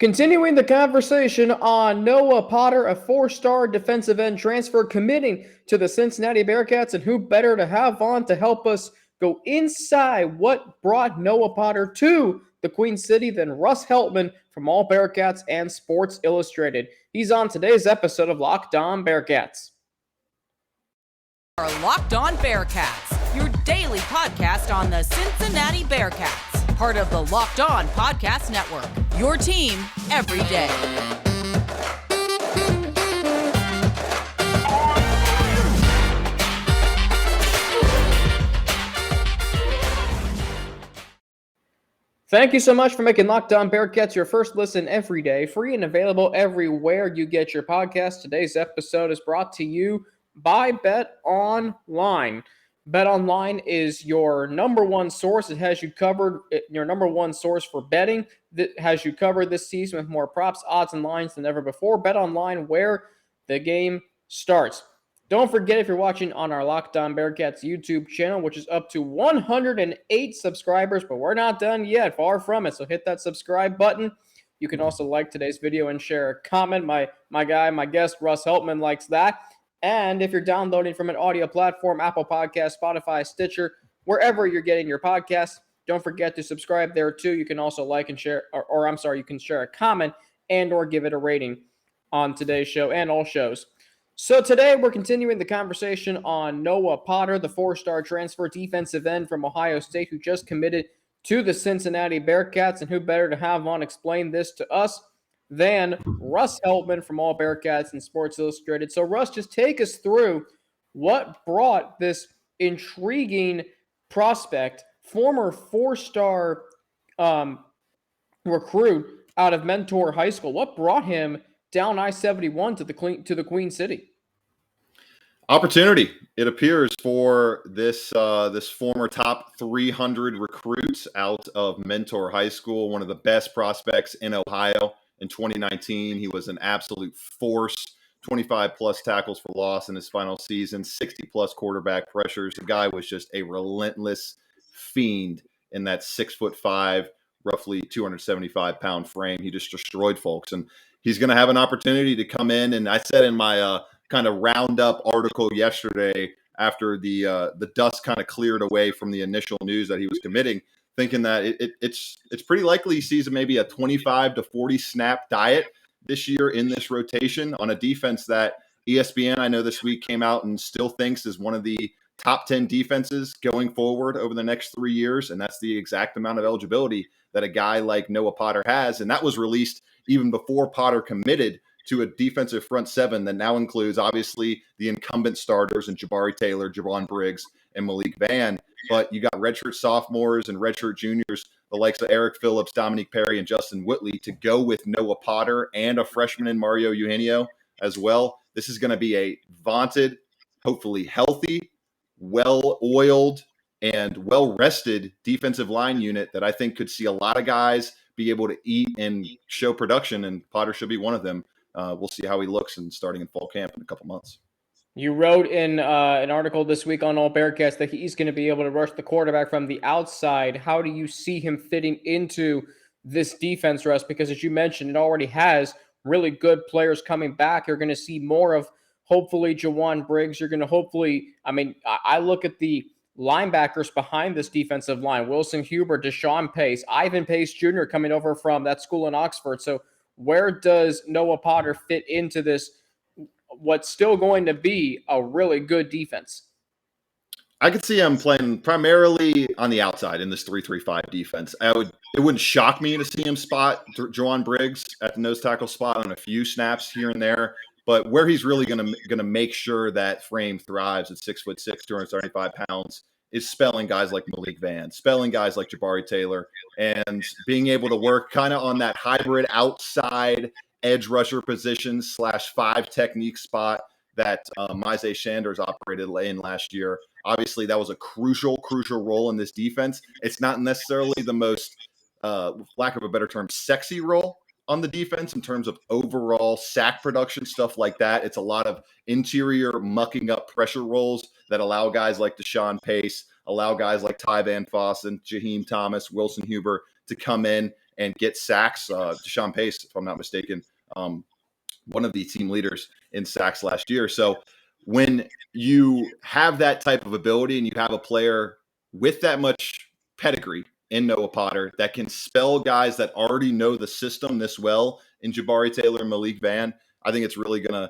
Continuing the conversation on Noah Potter, a four-star defensive end transfer committing to the Cincinnati Bearcats, and who better to have on to help us go inside what brought Noah Potter to the Queen City than Russ Heltman from AllBearcats and Sports Illustrated. He's on today's episode of Locked On Bearcats. Our Locked On Bearcats, your daily podcast on the Cincinnati Bearcats. Part of the Locked On Podcast Network, your team every day. Thank you so much for making Locked On Bearcats your first listen every day, free and available everywhere you get your podcast. Today's episode is brought to you by Bet Online. Bet Online is your number one source. It has you covered, your number one source for betting. That has you covered this season with more props, odds, and lines than ever before. Bet Online, where the game starts. Don't forget, if you're watching on our Locked On Bearcats YouTube channel, which is up to 108 subscribers, but we're not done yet, far from it. So hit that subscribe button. You can also like today's video and share a comment. My guest, Russ Heltman, likes that. And if you're downloading from an audio platform, Apple Podcasts, Spotify, Stitcher, wherever you're getting your podcasts, don't forget to subscribe there too. You can also like and share, you can share a comment and or give it a rating on today's show and all shows. So today we're continuing the conversation on Noah Potter, the four-star transfer defensive end from Ohio State who just committed to the Cincinnati Bearcats, and who better to have on explain this to us than Russ Heltman from AllBearcats and Sports Illustrated. So Russ, just take us through what brought this intriguing prospect, former four-star recruit out of Mentor High School. What brought him down I-71 to the Queen City? Opportunity, it appears, for this former top 300 recruits out of Mentor High School, one of the best prospects in Ohio. In 2019, he was an absolute force, 25-plus tackles for loss in his final season, 60-plus quarterback pressures. The guy was just a relentless fiend in that 6'5", roughly 275-pound frame. He just destroyed folks, and he's going to have an opportunity to come in. And I said in my kind of roundup article yesterday, after the dust kind of cleared away from the initial news that he was committing, thinking that it's pretty likely he sees maybe a 25 to 40 snap diet this year in this rotation on a defense that ESPN, I know this week, came out and still thinks is one of the top 10 defenses going forward over the next 3 years. And that's the exact amount of eligibility that a guy like Noah Potter has. And that was released even before Potter committed to a defensive front seven that now includes, obviously, the incumbent starters in Jabari Taylor, Javon Briggs, and Malik Vann. But you got redshirt sophomores and redshirt juniors, the likes of Eric Phillips, Dominique Perry, and Justin Whitley, to go with Noah Potter and a freshman in Mario Eugenio as well. This is going to be a vaunted, hopefully healthy, well-oiled, and well-rested defensive line unit that I think could see a lot of guys be able to eat and show production, and Potter should be one of them. We'll see how he looks starting in fall camp in a couple months. You wrote in an article this week on AllBearcats that he's going to be able to rush the quarterback from the outside. How do you see him fitting into this defense, Russ? Because as you mentioned, it already has really good players coming back. You're going to see more of, hopefully, Javon Briggs. You're going to hopefully, I look at the linebackers behind this defensive line: Wilson Huber, Deshaun Pace, Ivan Pace Jr. coming over from that school in Oxford. So where does Noah Potter fit into this, what's still going to be a really good defense? I could see him playing primarily on the outside in this 3-3-5 defense. It wouldn't shock me to see him spot Javon Briggs at the nose tackle spot on a few snaps here and there. But where he's really going to make sure that frame thrives at 6'6", 275 pounds, is spelling guys like Malik Vann, spelling guys like Jabari Taylor, and being able to work kind of on that hybrid outside edge rusher position /5 technique spot that Myzay Sanders operated in last year. Obviously, that was a crucial role in this defense. It's not necessarily the most, lack of a better term, sexy role on the defense in terms of overall sack production, stuff like that. It's a lot of interior mucking up pressure roles that allow guys like Deshaun Pace, allow guys like Ty Van Fossen, Jaheim Thomas, Wilson Huber to come in and get sacks. Deshaun Pace, if I'm not mistaken, one of the team leaders in sacks last year. So when you have that type of ability and you have a player with that much pedigree in Noah Potter that can spell guys that already know the system this well in Jabari Taylor and Malik Vann, I think it's really going to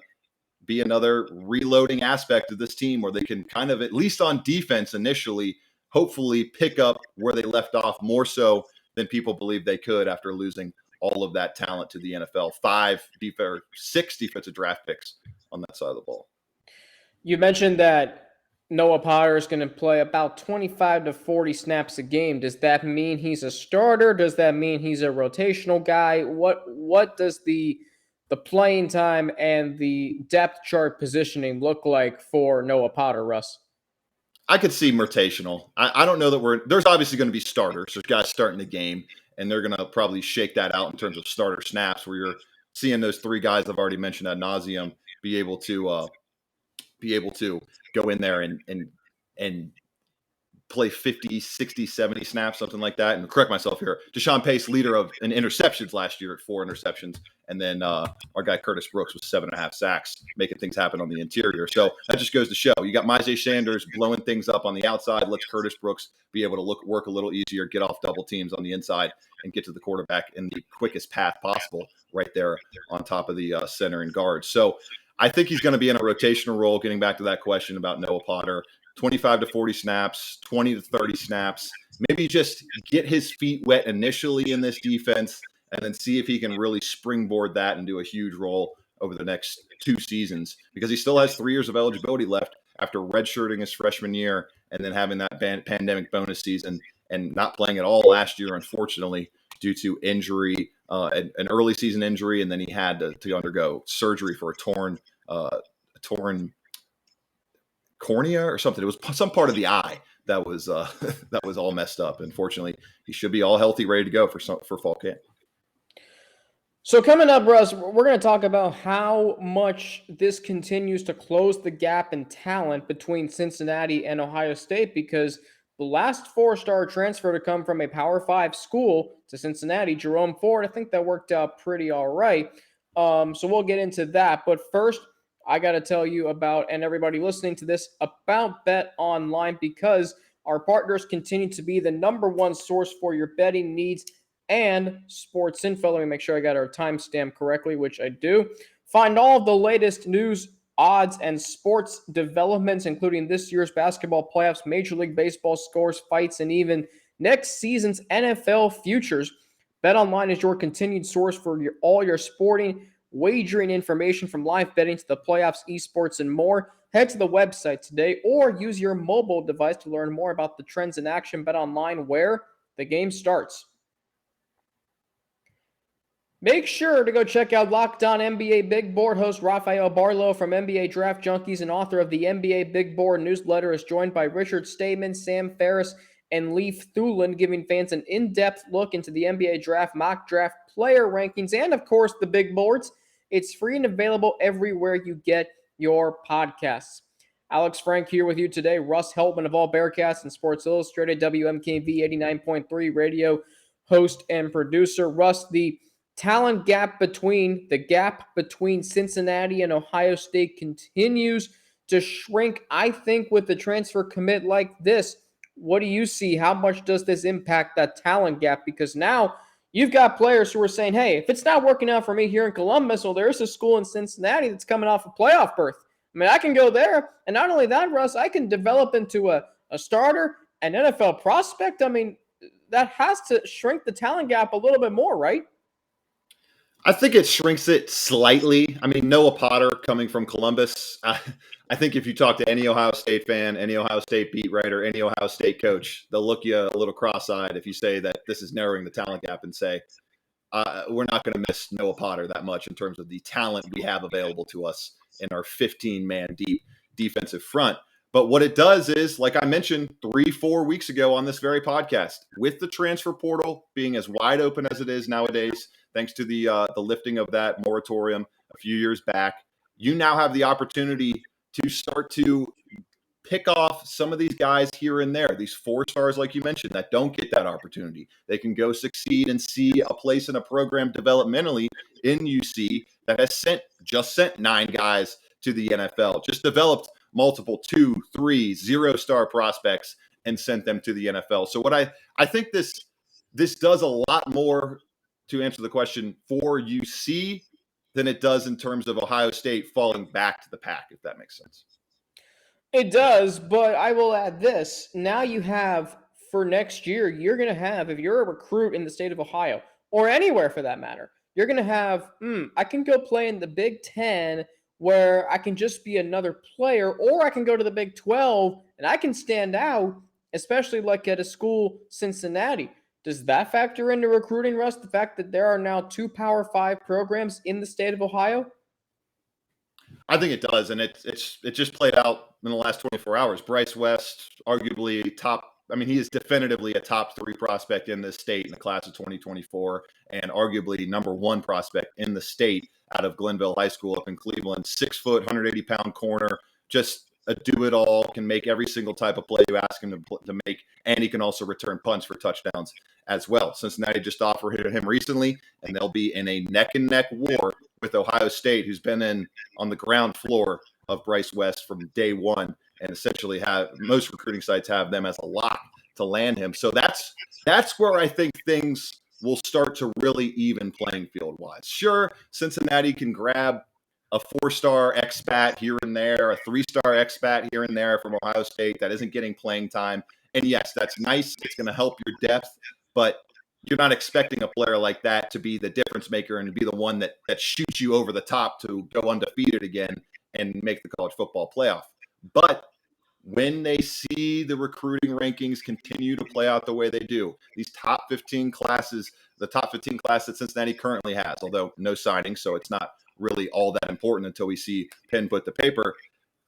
be another reloading aspect of this team where they can kind of, at least on defense initially, hopefully pick up where they left off more so than people believe they could after losing all of that talent to the NFL. 6 defensive draft picks on that side of the ball. You mentioned that Noah Potter is going to play about 25 to 40 snaps a game. Does that mean he's a starter? Does that mean he's a rotational guy? What does the playing time and the depth chart positioning look like for Noah Potter, Russ? I could see rotational. I don't know that there's obviously going to be starters. There's guys starting the game, and they're going to probably shake that out in terms of starter snaps where you're seeing those 3 guys I've already mentioned ad nauseum be able to go in there and play 50, 60, 70 snaps, something like that. And correct myself here, Deshaun Pace, leader of in interceptions last year at 4 interceptions. And then our guy Curtis Brooks was 7.5 sacks, making things happen on the interior. So that just goes to show you got Myjai Sanders blowing things up on the outside, lets Curtis Brooks be able to work a little easier, get off double teams on the inside, and get to the quarterback in the quickest path possible right there on top of the center and guard. So I think he's going to be in a rotational role, getting back to that question about Noah Potter. 25 to 40 snaps, 20 to 30 snaps. Maybe just get his feet wet initially in this defense and then see if he can really springboard that and do a huge role over the next 2 seasons, because he still has 3 years of eligibility left after redshirting his freshman year and then having that pandemic bonus season and not playing at all last year, unfortunately, due to injury, an early season injury, and then he had to undergo surgery for a torn cornea or something. It was some part of the eye that was all messed up. Unfortunately, he should be all healthy, ready to go for fall camp. So coming up, Russ, we're going to talk about how much this continues to close the gap in talent between Cincinnati and Ohio State, because the last 4-star transfer to come from a Power 5 school to Cincinnati, Jerome Ford, I think that worked out pretty all right. So we'll get into that. But first, I got to tell you about, and everybody listening to this, about Bet Online, because our partners continue to be the number one source for your betting needs and sports info. Let me make sure I got our timestamp correctly, which I do. Find all of the latest news, odds, and sports developments, including this year's basketball playoffs, Major League Baseball scores, fights, and even next season's NFL futures. BetOnline is your continued source for all your sporting wagering information, from live betting to the playoffs, esports, and more. Head to the website today or use your mobile device to learn more about the trends in action. BetOnline, where the game starts. Make sure to go check out Locked On NBA Big Board. Host Rafael Barlow from NBA Draft Junkies and author of the NBA Big Board newsletter is joined by Richard Stamen, Sam Ferris, and Leif Thulin, giving fans an in-depth look into the NBA draft, mock draft, player rankings, and, of course, the big boards. It's free and available everywhere you get your podcasts. Alex Frank here with you today. Russ Heltman of AllBearcats and Sports Illustrated, WMKV 89.3 radio host and producer. Russ, the gap between Cincinnati and Ohio State continues to shrink, I think, with the transfer commit like this. What do you see? How much does this impact that talent gap? Because now you've got players who are saying, hey, if it's not working out for me here in Columbus, well, there's a school in Cincinnati that's coming off a playoff berth. I mean, I can go there. And not only that, Russ, I can develop into a starter, an NFL prospect. I mean, that has to shrink the talent gap a little bit more, right? I think it shrinks it slightly. I mean, Noah Potter coming from Columbus, I think if you talk to any Ohio State fan, any Ohio State beat writer, any Ohio State coach, they'll look you a little cross-eyed if you say that this is narrowing the talent gap and say, we're not going to miss Noah Potter that much in terms of the talent we have available to us in our 15-man deep defensive front. But what it does is, like I mentioned 3-4 weeks ago on this very podcast, with the transfer portal being as wide open as it is nowadays, thanks to the lifting of that moratorium a few years back, you now have the opportunity to start to pick off some of these guys here and there, these 4 stars, like you mentioned, that don't get that opportunity. They can go succeed and see a place in a program developmentally in UC that has sent 9 guys to the NFL, just developed multiple 2, 3, 0-star prospects and sent them to the NFL. So what I think this does a lot more to answer the question for UC than it does in terms of Ohio State falling back to the pack, if that makes sense. It does, but I will add this. Now you have, for next year, you're going to have, if you're a recruit in the state of Ohio, or anywhere for that matter, you're going to have, I can go play in the Big Ten where I can just be another player, or I can go to the Big 12 and I can stand out, especially like at a school, Cincinnati. Does that factor into recruiting, Russ, the fact that there are now 2 Power 5 programs in the state of Ohio? I think it does, and it just played out in the last 24 hours. Bryce West, arguably he is definitively a top 3 prospect in this state in the class of 2024, and arguably number 1 prospect in the state out of Glenville High School up in Cleveland. 6 foot, 180-pound corner, just a do-it-all, can make every single type of play you ask him to make, and he can also return punts for touchdowns as well. Cincinnati just offered him recently, and they'll be in a neck-and-neck war with Ohio State, who's been on the ground floor of Bryce West from day one, and essentially most recruiting sites have them as a lock to land him. So that's where I think things will start to really even playing field wise. Sure, Cincinnati can grab a 4-star expat here and there, a 3-star expat here and there from Ohio State that isn't getting playing time. And yes, that's nice. It's going to help your depth, but you're not expecting a player like that to be the difference maker and to be the one that shoots you over the top to go undefeated again and make the college football playoff. But when they see the recruiting rankings continue to play out the way they do, these top 15 classes, the top 15 class that Cincinnati currently has, although no signing, so it's not really all that important until we see pen put to paper,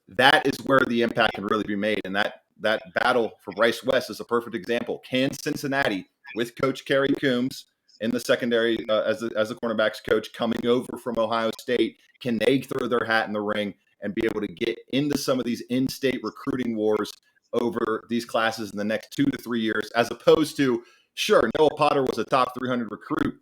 that is where the impact can really be made. And that battle for Bryce West is a perfect example. Can Cincinnati, with Coach Kerry Coombs in the secondary as a cornerbacks coach coming over from Ohio State, can they throw their hat in the ring and be able to get into some of these in-state recruiting wars over these classes in the next 2 to 3 years, as opposed to, sure, Noah Potter was a top 300 recruit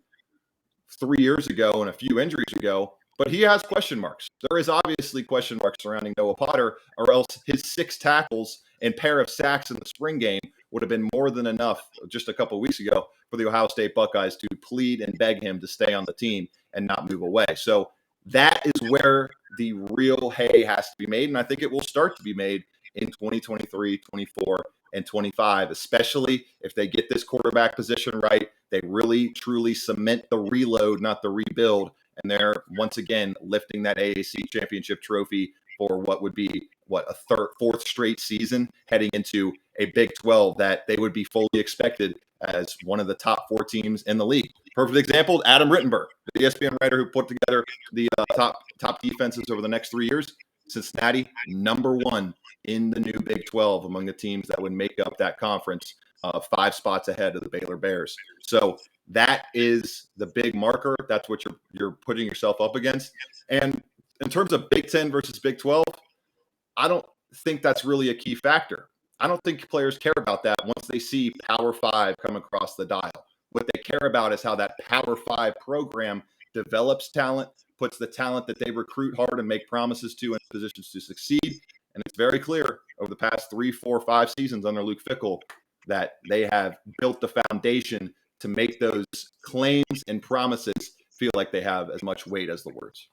3 years ago and a few injuries ago, but he has question marks. There is obviously question marks surrounding Noah Potter, or else his 6 tackles and pair of sacks in the spring game would have been more than enough just a couple of weeks ago for the Ohio State Buckeyes to plead and beg him to stay on the team and not move away. So that is where the real hay has to be made, and I think it will start to be made in 2023, 24, and 25, especially if they get this quarterback position right. They really, truly cement the reload, not the rebuild, and they're once again lifting that AAC championship trophy for what would be a fourth straight season, heading into a Big 12 that they would be fully expected as one of the top 4 teams in the league. Perfect example, Adam Rittenberg, the ESPN writer who put together the top defenses over the next 3 years. Cincinnati, number 1 in the new Big 12 among the teams that would make up that conference, 5 spots ahead of the Baylor Bears. So that is the big marker. That's what you're putting yourself up against. And in terms of Big 10 versus Big 12, I don't think that's really a key factor. I don't think players care about that once they see Power 5 come across the dial. What they care about is how that Power 5 program develops talent, puts the talent that they recruit hard and make promises to in positions to succeed. And it's very clear over the past 3, 4, 5 seasons under Luke Fickell that they have built the foundation to make those claims and promises feel like they have as much weight as the words.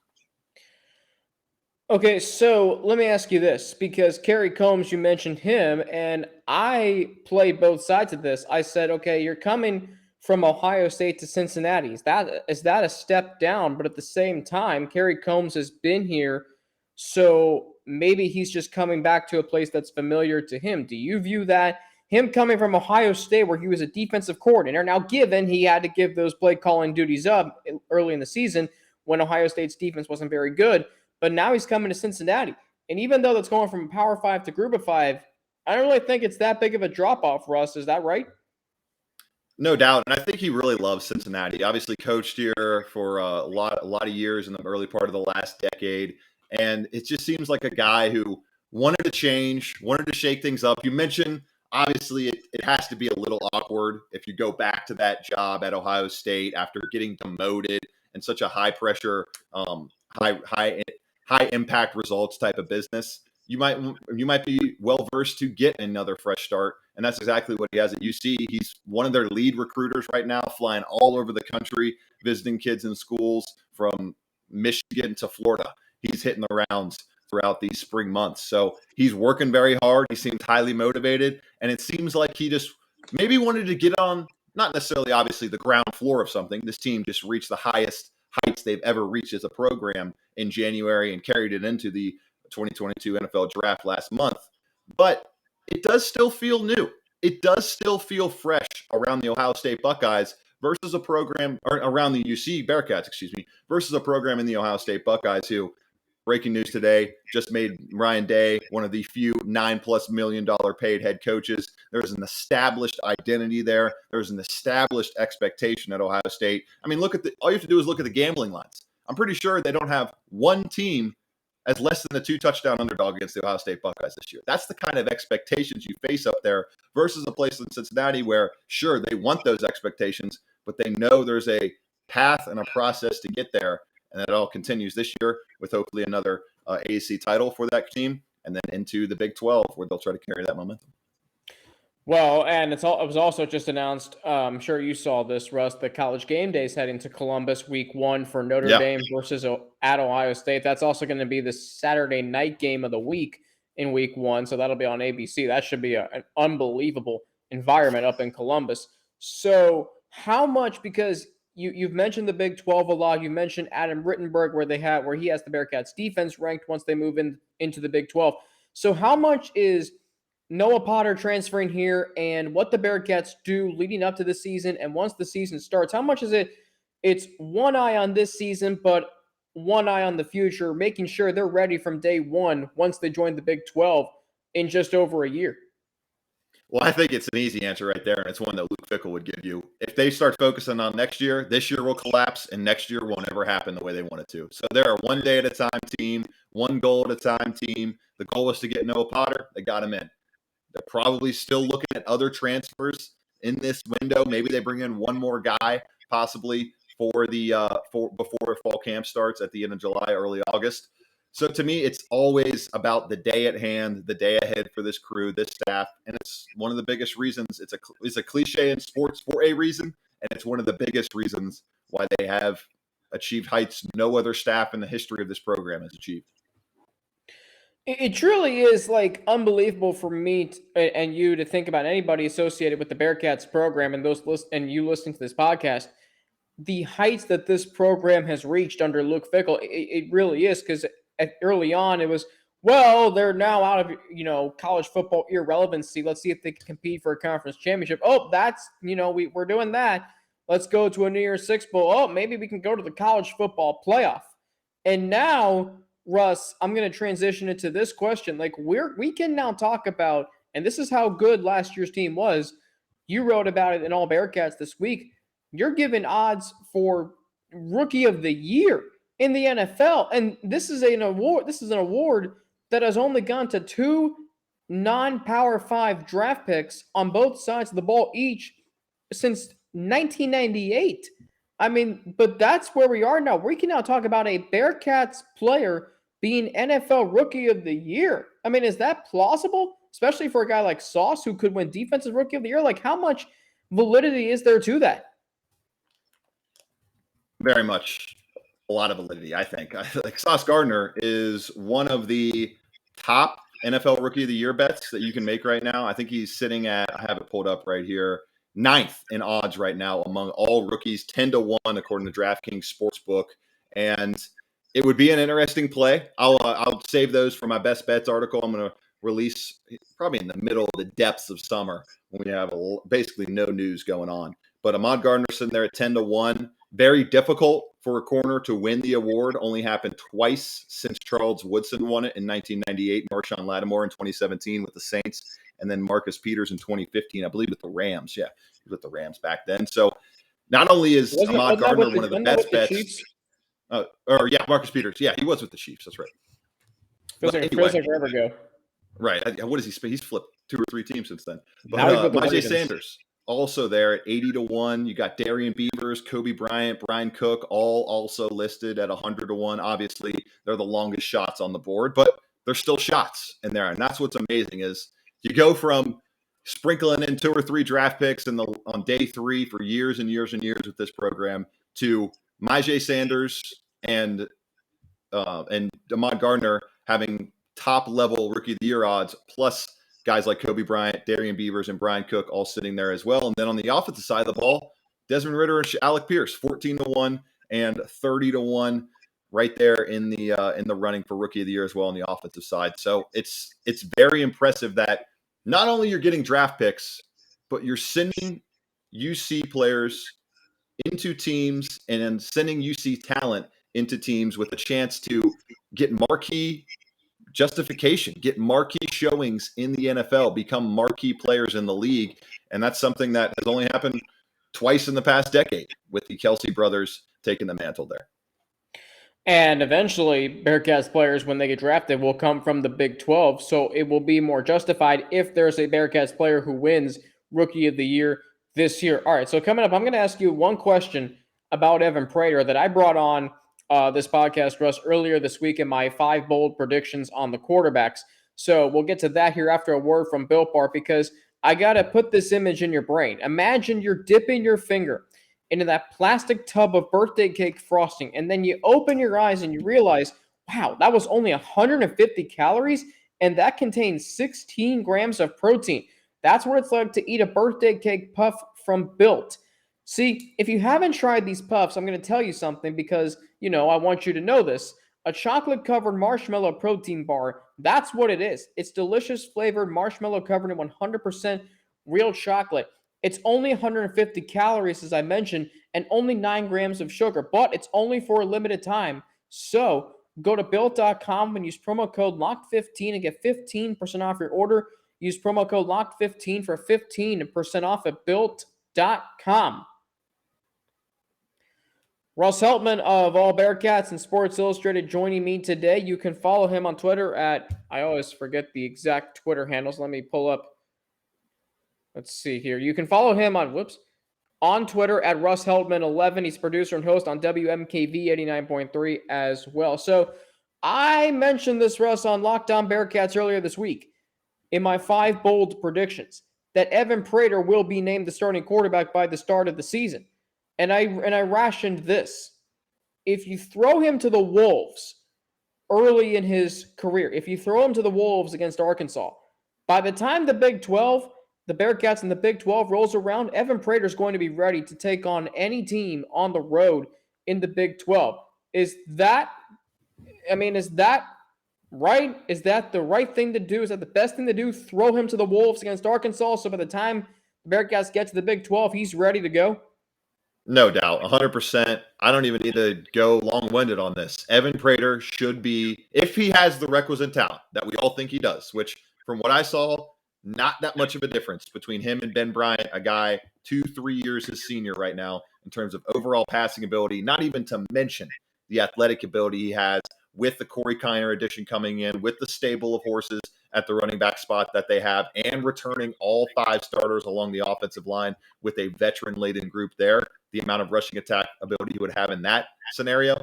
Okay, so let me ask you this, because Kerry Combs, you mentioned him, and I play both sides of this. I said, okay, you're coming from Ohio State to Cincinnati. Is that a step down? But at the same time, Kerry Combs has been here, so maybe he's just coming back to a place that's familiar to him. Do you view that him coming from Ohio State, where he was a defensive coordinator, now given he had to give those play calling duties up early in the season when Ohio State's defense wasn't very good, but now he's coming to Cincinnati. And even though that's going from Power 5 to Group of 5, I don't really think it's that big of a drop-off, Russ. Is that right? No doubt. And I think he really loves Cincinnati. He obviously coached here for a lot of years in the early part of the last decade. And it just seems like a guy who wanted to change, wanted to shake things up. You mentioned, obviously, it has to be a little awkward if you go back to that job at Ohio State after getting demoted in such a high pressure, high impact results type of business. You might be well versed to get another fresh start, and that's exactly what he has at UC. He's one of their lead recruiters right now, flying all over the country, visiting kids in schools from Michigan to Florida. He's hitting the rounds throughout these spring months. So he's working very hard. He seems highly motivated. And it seems like he just maybe wanted to get on, not necessarily obviously the ground floor of something. This team just reached the highest heights they've ever reached as a program in January and carried it into the 2022 NFL draft last month. But it does still feel new. It does still feel fresh around the Ohio State Buckeyes versus a program, or around the UC Bearcats, versus a program in the Ohio State Buckeyes who, breaking news today, just made Ryan Day one of the few $9+ million paid head coaches. There's an established identity there. There's an established expectation at Ohio State. I mean, all you have to do is look at the gambling lines. I'm pretty sure they don't have one team as less than a 2-touchdown underdog against the Ohio State Buckeyes this year. That's the kind of expectations you face up there versus a place in Cincinnati where, sure, they want those expectations, but they know there's a path and a process to get there. And that all continues this year with hopefully another AAC title for that team, and then into the Big 12 where they'll try to carry that momentum. Well, and it was also just announced, I'm sure you saw this, Russ, the College Game Day is heading to Columbus week 1 for Notre Dame versus at Ohio State. That's also going to be the Saturday night game of the week in week 1, so that'll be on ABC. That should be an unbelievable environment up in Columbus. So how much, because you've mentioned the Big 12 a lot. You mentioned Adam Rittenberg, where he has the Bearcats defense ranked once they move into the Big 12. So how much is Noah Potter transferring here and what the Bearcats do leading up to the season, and once the season starts, how much is it's one eye on this season, but one eye on the future, making sure they're ready from day one once they join the Big 12 in just over a year? Well, I think it's an easy answer right there, and it's one that Luke Fickell would give you. If they start focusing on next year, this year will collapse, and next year won't ever happen the way they want it to. So they're a one-day-at-a-time team, one goal-at-a-time team. The goal is to get Noah Potter. They got him in. They're probably still looking at other transfers in this window. Maybe they bring in one more guy, possibly for before fall camp starts at the end of July, early August. So to me, it's always about the day at hand, the day ahead for this crew, this staff, and it's one of the biggest reasons. It's a cliche in sports for a reason, and it's one of the biggest reasons why they have achieved heights no other staff in the history of this program has achieved. It truly is like unbelievable for me and you to think about anybody associated with the Bearcats program and you listening to this podcast, the heights that this program has reached under Luke Fickell. It really is, because early on it was, well, they're now out of college football irrelevancy. Let's see if they can compete for a conference championship. Oh, that's we're doing that. Let's go to a New Year's Six Bowl. Oh, maybe we can go to the college football playoff. And now, Russ, I'm going to transition into this question. Like we can now talk about, and this is how good last year's team was. You wrote about it in All Bearcats this week. You're giving odds for Rookie of the Year in the NFL, and this is an award. This is an award that has only gone to 2 non-Power 5 draft picks on both sides of the ball each since 1998. I mean, but that's where we are now. We can now talk about a Bearcats player being NFL Rookie of the Year. I mean, is that plausible? Especially for a guy like Sauce who could win Defensive Rookie of the Year? Like, how much validity is there to that? Very much a lot of validity, I think. Like Sauce Gardner is one of the top NFL Rookie of the Year bets that you can make right now. I think he's sitting at, I have it pulled up right here, 9th in odds right now among all rookies, 10-1 according to DraftKings Sportsbook. And it would be an interesting play. I'll save those for my best bets article. I'm going to release probably in the middle of the depths of summer when we have basically no news going on. But Ahmad Gardner sitting there at 10-1. Very difficult for a corner to win the award. Only happened twice since Charles Woodson won it in 1998, Marshawn Lattimore in 2017 with the Saints, and then Marcus Peters in 2015, I believe, with the Rams. Yeah, he was with the Rams back then. So not only is Ahmad Gardner one of the best bets. Marcus Peters. Yeah, he was with the Chiefs. That's right. Feels like forever ago. Right. What is he? He's flipped 2 or 3 teams since then. Now he's But with the Myjai Ravens. Sanders also there at 80-1. You got Darian Beavers, Kobe Bryant, Brian Cook, all also listed at 100-1. Obviously, they're the longest shots on the board, but they're still shots in there. And that's what's amazing is you go from sprinkling in 2 or 3 draft picks on day 3 for years and years and years with this program to Myjai Sanders and Ahmad Gardner having top level rookie of the year odds, plus guys like Kobe Bryant, Darian Beavers, and Brian Cook all sitting there as well. And then on the offensive side of the ball, Desmond Ridder and Alec Pierce, 14-1 and 30-1, right there in the running for rookie of the year as well on the offensive side. So it's very impressive that not only you're getting draft picks, but you're sending UC players into teams and then sending UC talent into teams with a chance to get marquee justification, get marquee showings in the NFL, become marquee players in the league. And that's something that has only happened twice in the past decade with the Kelsey brothers taking the mantle there. And eventually, Bearcats players, when they get drafted, will come from the Big 12. So it will be more justified if there's a Bearcats player who wins Rookie of the Year this year. All right, so coming up, I'm going to ask you one question about Evan Prater that I brought on this podcast, Russ, earlier this week in my 5 bold predictions on the quarterbacks. So we'll get to that here after a word from Built Bar, because I got to put this image in your brain. Imagine you're dipping your finger into that plastic tub of birthday cake frosting, and then you open your eyes and you realize, wow, that was only 150 calories, and that contains 16 grams of protein. That's what it's like to eat a birthday cake puff from Built. See, if you haven't tried these puffs, I'm going to tell you something because, I want you to know this. A chocolate-covered marshmallow protein bar, that's what it is. It's delicious flavored marshmallow covered in 100% real chocolate. It's only 150 calories, as I mentioned, and only 9 grams of sugar, but it's only for a limited time. So go to Built.com and use promo code LOCKED15 and get 15% off your order. Use promo code LOCKED15 for 15% off at Built.com. Russ Heltman of AllBearcats and Sports Illustrated joining me today. You can follow him on Twitter at, I always forget the exact Twitter handles. Let me pull up. Let's see here. You can follow him on Twitter at Russ Heltman 11. He's producer and host on WMKV 89.3 as well. So I mentioned this, Russ, on Locked On Bearcats earlier this week in my 5 bold predictions that Evan Prater will be named the starting quarterback by the start of the season. And I rationed this. If you throw him to the Wolves early in his career, if you throw him to the Wolves against Arkansas, by the time the Big 12, the Bearcats in the Big 12 rolls around, Evan Prater is going to be ready to take on any team on the road in the Big 12. Is that right? Is that the right thing to do? Is that the best thing to do? Throw him to the Wolves against Arkansas so by the time the Bearcats get to the Big 12, he's ready to go? No doubt, 100%. I don't even need to go long-winded on this. Evan Prater should be, if he has the requisite talent that we all think he does, which from what I saw, not that much of a difference between him and Ben Bryant, a guy 2-3 years his senior right now in terms of overall passing ability, not even to mention the athletic ability he has with the Corey Kiner addition coming in, with the stable of horses at the running back spot that they have, and returning all 5 starters along the offensive line with a veteran-laden group there. The amount of rushing attack ability he would have in that scenario,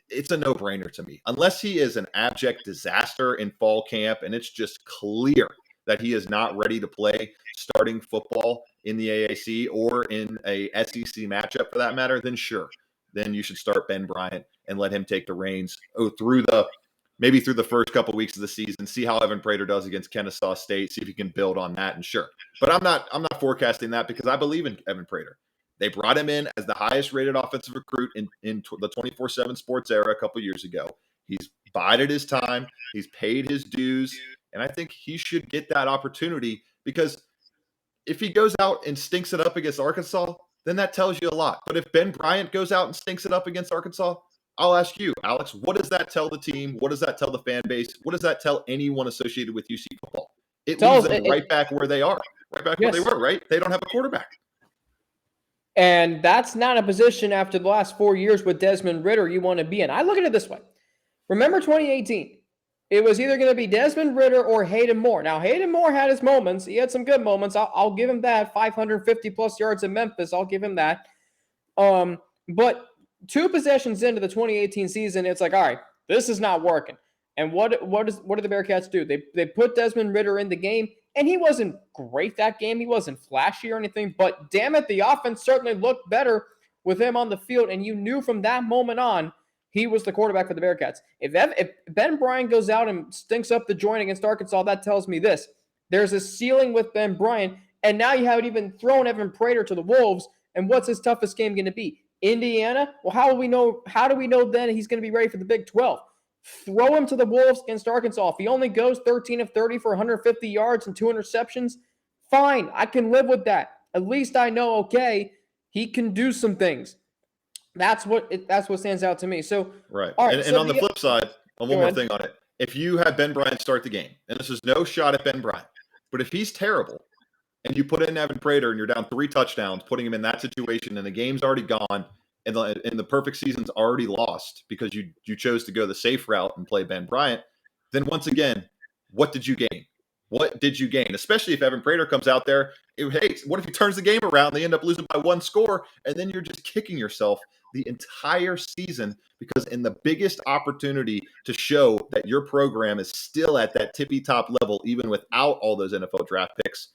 it's a no-brainer to me. Unless he is an abject disaster in fall camp and it's just clear that he is not ready to play starting football in the AAC or in a SEC matchup for that matter, then sure. Then you should start Ben Bryant and let him take the reins through the first couple weeks of the season, see how Evan Prater does against Kennesaw State, see if he can build on that, and sure. But I'm not forecasting that because I believe in Evan Prater. They brought him in as the highest rated offensive recruit in the 24/7 Sports era a couple years ago. He's bided his time. He's paid his dues. And I think he should get that opportunity because if he goes out and stinks it up against Arkansas, then that tells you a lot. But if Ben Bryant goes out and stinks it up against Arkansas, I'll ask you, Alex, what does that tell the team? What does that tell the fan base? What does that tell anyone associated with UC football? It leaves them right back where they are, right back where they were, right? They don't have a quarterback. And that's not a position after the last 4 years with Desmond Ridder you want to be in. I look at it this way. Remember 2018? it was either going to be Desmond Ridder or Hayden Moore. Now, Hayden Moore had his moments. He had some good moments. I'll give him that. 550-plus yards in Memphis. I'll give him that. But 2 possessions into the 2018 season, it's like, all right, this is not working. And what do the Bearcats do? They put Desmond Ridder in the game, and he wasn't great that game. He wasn't flashy or anything, but damn it, the offense certainly looked better with him on the field, and you knew from that moment on he was the quarterback for the Bearcats. If Ben Bryant goes out and stinks up the joint against Arkansas, that tells me this. There's a ceiling with Ben Bryant, and now you haven't even thrown Evan Prater to the Wolves, and what's his toughest game going to be? Indiana? Well, how do we know then he's going to be ready for the Big 12? Throw him to the Wolves against Arkansas. If he only goes 13 of 30 for 150 yards and 2 interceptions, fine. I can live with that. At least I know, okay, he can do some things. That's what stands out to me. So right. And on the flip side, one more thing on it. If you have Ben Bryant start the game, and this is no shot at Ben Bryant, but if he's terrible and you put in Evan Prater and you're down 3 touchdowns, putting him in that situation and the game's already gone and the perfect season's already lost because you chose to go the safe route and play Ben Bryant, then once again, what did you gain? What did you gain? Especially if Evan Prater comes out there, hey, what if he turns the game around and they end up losing by 1 score, and then you're just kicking yourself the entire season because in the biggest opportunity to show that your program is still at that tippy-top level, even without all those NFL draft picks,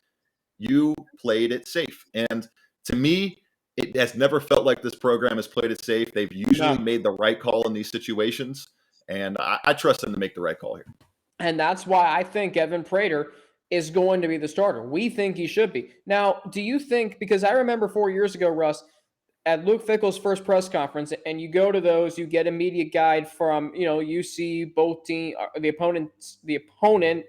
you played it safe. And to me, it has never felt like this program has played it safe. They've usually made the right call in these situations, and I trust them to make the right call here. And that's why I think Evan Prater is going to be the starter. We think he should be. Now, do you think, because I remember 4 years ago, Russ, at Luke Fickell's first press conference, and you go to those, you get a media guide from, you see both team, the opponent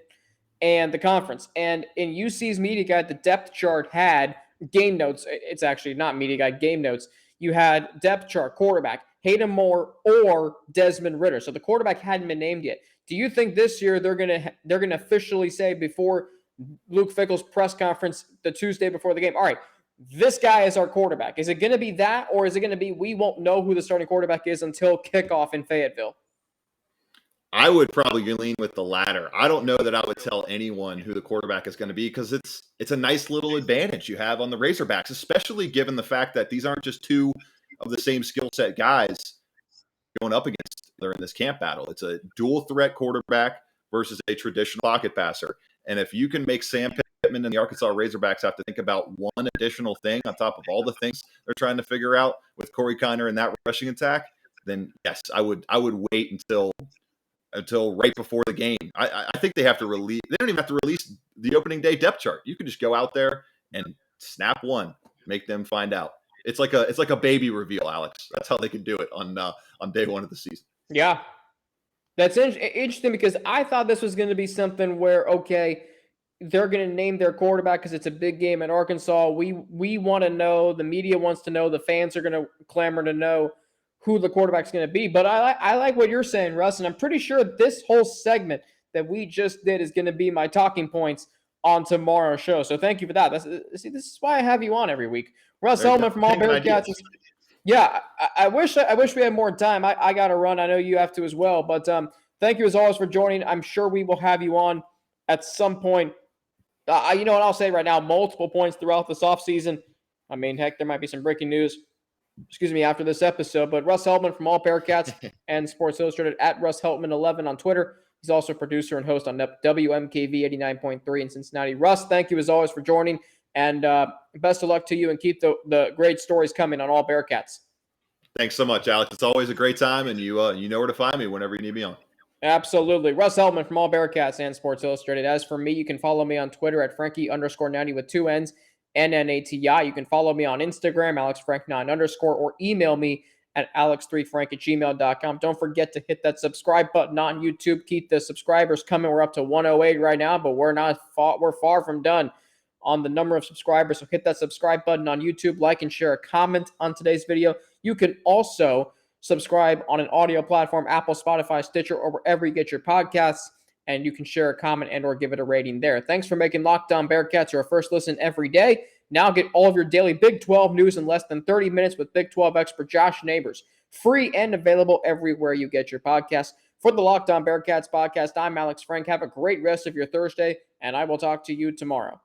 and the conference. And in UC's media guide, the depth chart had game notes. It's actually not media guide, game notes. You had depth chart, quarterback, Hayden Moore or Desmond Ridder. So the quarterback hadn't been named yet. Do you think this year they're gonna officially say before Luke Fickell's press conference the Tuesday before the game, all right, this guy is our quarterback? Is it going to be that, or is it going to be we won't know who the starting quarterback is until kickoff in Fayetteville? I would probably lean with the latter. I don't know that I would tell anyone who the quarterback is going to be because it's a nice little advantage you have on the Razorbacks, especially given the fact that these aren't just 2 of the same skill set guys going up against they're in this camp battle. It's a dual threat quarterback versus a traditional pocket passer. And if you can make Sam Pittman and the Arkansas Razorbacks have to think about one additional thing on top of all the things they're trying to figure out with Corey Kiner and that rushing attack, then yes, I would wait until right before the game. I think they have to release. They don't even have to release the opening day depth chart. You can just go out there and snap one, make them find out. It's like a baby reveal, Alex. That's how they can do it on day 1 of the season. Yeah, that's interesting because I thought this was going to be something where, okay, they're going to name their quarterback because it's a big game at Arkansas. We want to know, the media wants to know, the fans are going to clamor to know who the quarterback's going to be. But I like what you're saying, Russ, and I'm pretty sure this whole segment that we just did is going to be my talking points on tomorrow's show. So thank you for that. This is why I have you on every week. Russ Heltman from AllBearcats. Yeah, I wish we had more time. I got to run. I know you have to as well. But thank you as always for joining. I'm sure we will have you on at some point. You know what I'll say right now, multiple points throughout this offseason. I mean, heck, there might be some breaking news, after this episode. But Russ Heltman from AllBearcats and Sports Illustrated at Russ Heltman 11 on Twitter. He's also a producer and host on WMKV 89.3 in Cincinnati. Russ, thank you as always for joining. And best of luck to you, and keep the great stories coming on AllBearcats. Thanks so much, Alex. It's always a great time, and you know where to find me whenever you need me on. Absolutely. Russ Heltman from AllBearcats and Sports Illustrated. As for me, you can follow me on Twitter at Frankie_90 with 2 N's, NNATI. You can follow me on Instagram, AlexFrank9_, or email me at alex3frank@gmail.com. Don't forget to hit that subscribe button on YouTube. Keep the subscribers coming. We're up to 108 right now, but we're far from done on the number of subscribers. So hit that subscribe button on YouTube, like and share a comment on today's video. You can also subscribe on an audio platform, Apple, Spotify, Stitcher, or wherever you get your podcasts, and you can share a comment and or give it a rating there. Thanks for making Locked On Bearcats your first listen every day. Now get all of your daily Big 12 news in less than 30 minutes with Big 12 expert Josh Neighbors. Free and available everywhere you get your podcasts. For the Locked On Bearcats podcast, I'm Alex Frank. Have a great rest of your Thursday, and I will talk to you tomorrow.